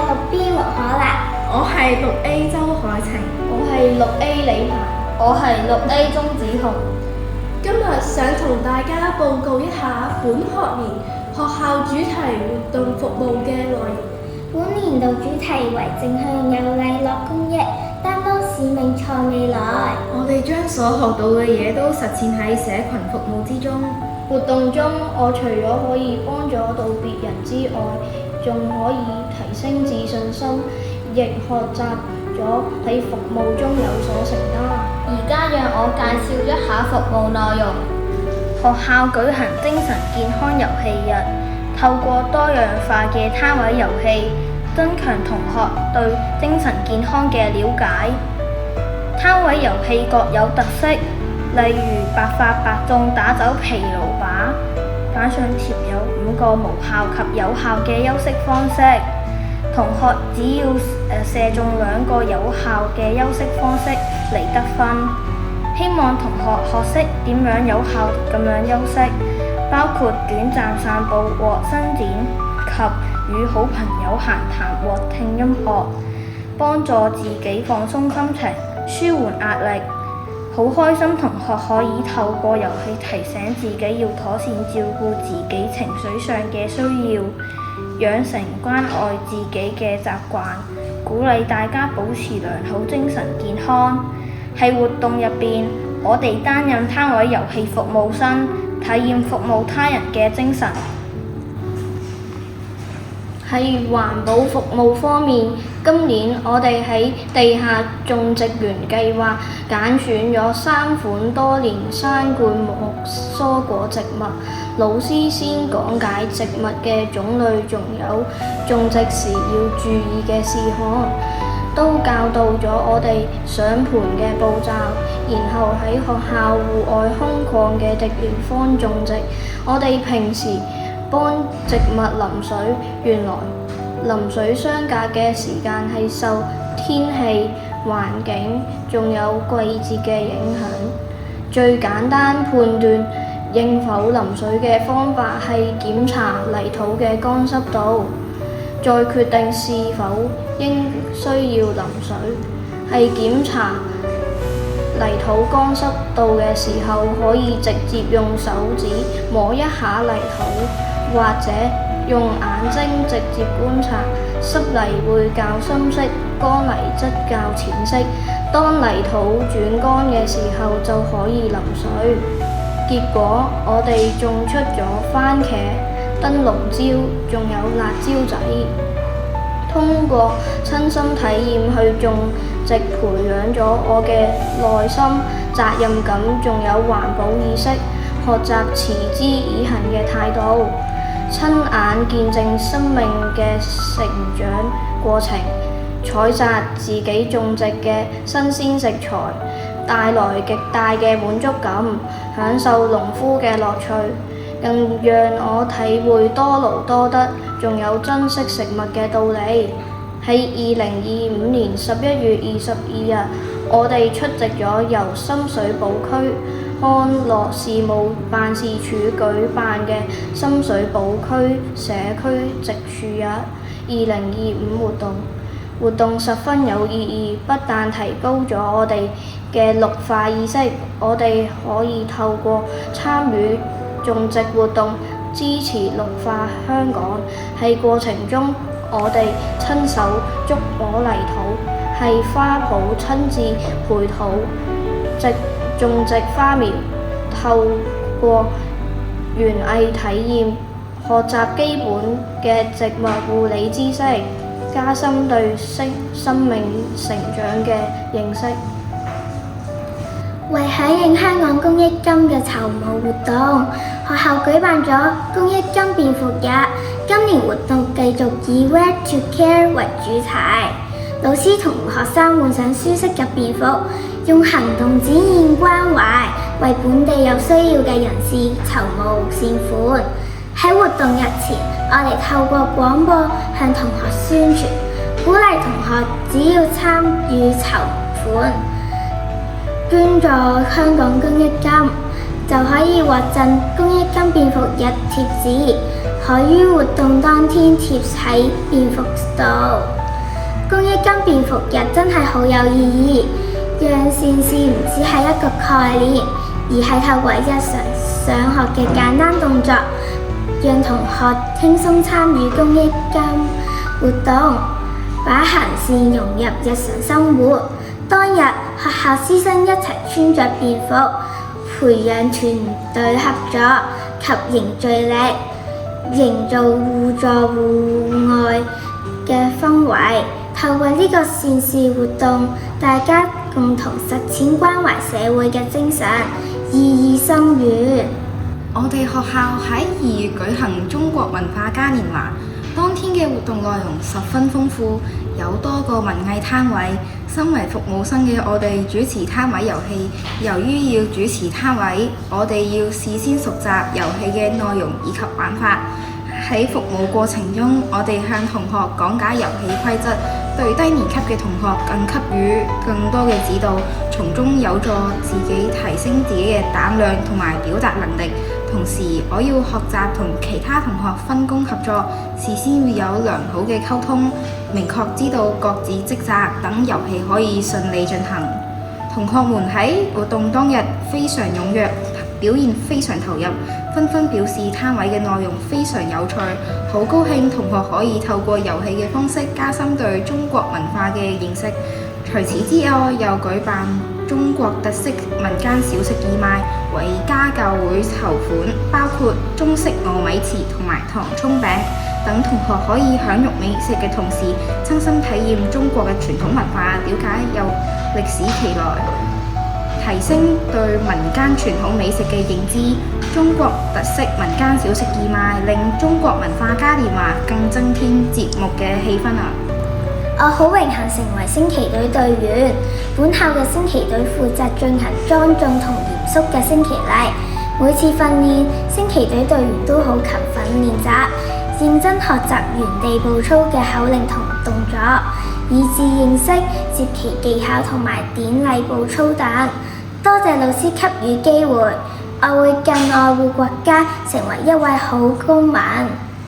6B 黃可娜，我係6A 周海晴，我係6A 李霞，我係6A 鍾子彤。今日想同大家報告一下本學年學校主題活動服務嘅內容。本年度主題為正向有禮樂公益，擔當使命創未來。我哋將所學到嘅嘢都實踐喺社群服務之中。活動中，我除咗可以幫助到別人之外，仲可以提升自信心，亦學習咗喺服務中有所承擔。而家讓我介紹一下服務內容。學校舉行精神健康遊戲日，透過多樣化嘅攤位遊戲，增強同學對精神健康嘅了解。攤位遊戲各有特色，例如百發百中打走疲勞靶，板上貼有5個無效及有效嘅休息方式。同學只要射中2個有效嘅休息方式嚟得分。希望同學學識點樣有效咁樣休息，包括短暫散步和伸展及與好朋友閒談或聽音樂，幫助自己放鬆心情，舒緩壓力。好開心同學可以透過遊戲提醒自己要妥善照顧自己情緒上嘅需要，養成關愛自己嘅習慣，鼓勵大家保持良好精神健康。喺活動入邊，我哋擔任攤位遊戲服務生，體驗服務他人嘅精神。喺環保服務方面，今年我哋喺地下種植園計劃揀選咗3款多年山灌木蔬果植物。老師先講解植物嘅種類，仲有種植時要注意嘅事項，都教導咗我哋上盤嘅步驟，然後喺學校戶外空曠嘅地方種植。我哋平時幫植物淋水，原來淋水相隔嘅時間係受天氣、環境仲有季節嘅影響。最簡單判斷應否淋水嘅方法係檢查泥土嘅乾濕度，再決定是否應需要淋水。係檢查泥土乾濕度嘅時候，可以直接用手指摸一下泥土，或者用眼睛直接觀察。濕泥會較深色，乾泥則較淺色。當泥土轉乾嘅時候，就可以淋水。結果我哋種出咗番茄、燈籠椒，仲有辣椒仔。通過親身體驗去種植，培養咗我嘅耐心、責任感，仲有環保意識，學習持之以恆嘅態度，親眼見證生命嘅成長過程，採摘自己種植嘅新鮮食材，帶來極大嘅滿足感，享受農夫嘅樂趣，更讓我體會多勞多得，仲有珍惜食物嘅道理。喺2025年11月22日，我哋出席咗由深水埗區康樂事務辦事處舉辦嘅深水埗區社區植樹日2025活動十分有意義，不但提高咗我哋嘅綠化意識，我哋可以透過參與種植活動支持綠化香港。喺過程中，我哋親手觸摸泥土，係花圃親自培土種植花苗，透過園藝體驗學習基本嘅植物護理知識，加深對生命成長嘅認識。為響應香港公益金嘅籌募活動，學校舉辦咗公益金便服日。今年活動繼續以 Wear to Care 為主題，老師同學生換上舒適嘅便服，用行動展現關懷，為本地有需要嘅人士籌募善款。喺活動日前，我哋透過廣播向同學宣傳，鼓勵同學只要參與籌款，捐助香港公益金，就可以獲贈公益金便服日貼紙。可於活動當天貼喺便服度。公益金便服日真係好有意義，讓善事唔只係一個概念，而係透過日常上學嘅簡單動作，讓同學輕鬆參與公益金活動，把行善融入日常生活。當日學校師生一齊穿着便服，培養團隊合作及凝聚力，營造互助互愛嘅氛圍。透過呢個善事活動，大家共同實踐關懷社會嘅精神，意義深遠。我哋學校喺2月舉行中國文化嘉年華，當天嘅活動內容十分豐富，有多個文藝攤位。身為服務生嘅我哋主持攤位遊戲，由於要主持攤位，我哋要事先熟習遊戲嘅內容以及玩法。喺服務過程中，我哋向同學講解遊戲規則，對低年級嘅同學給予更多嘅指導，從中有助自己提升自己嘅膽量同埋表達能力。同時，我要學習同其他同學分工合作，事先會有良好嘅溝通，明確知道各自職責，等遊戲可以順利進行。同學們喺活動當日非常踴躍，表現非常投入，紛紛表示攤位嘅內容非常有趣，好高興同學可以透過遊戲嘅方式加深對中國文化嘅認識。除此之外，又舉辦中國特色民間小食義賣，為家教會籌款，包括中式糯米糍同埋糖葱餅等。同學可以享用美食嘅同時，親身體驗中國嘅傳統文化，了解又歷史其來，提升對民間傳統美食嘅認知。中國特色民間小食義賣令中國文化嘉年華更增添節目嘅氣氛啊！我好榮幸成為升旗隊隊員，本校嘅升旗隊負責進行莊重同嚴肅嘅升旗禮。每次訓練，升旗隊隊員都好勤奮練習，認真學習原地步操嘅口令同動作，以致認識接旗技巧同埋典禮步操等。多謝老師給予機會，我會更愛護國家，成為一位好公民。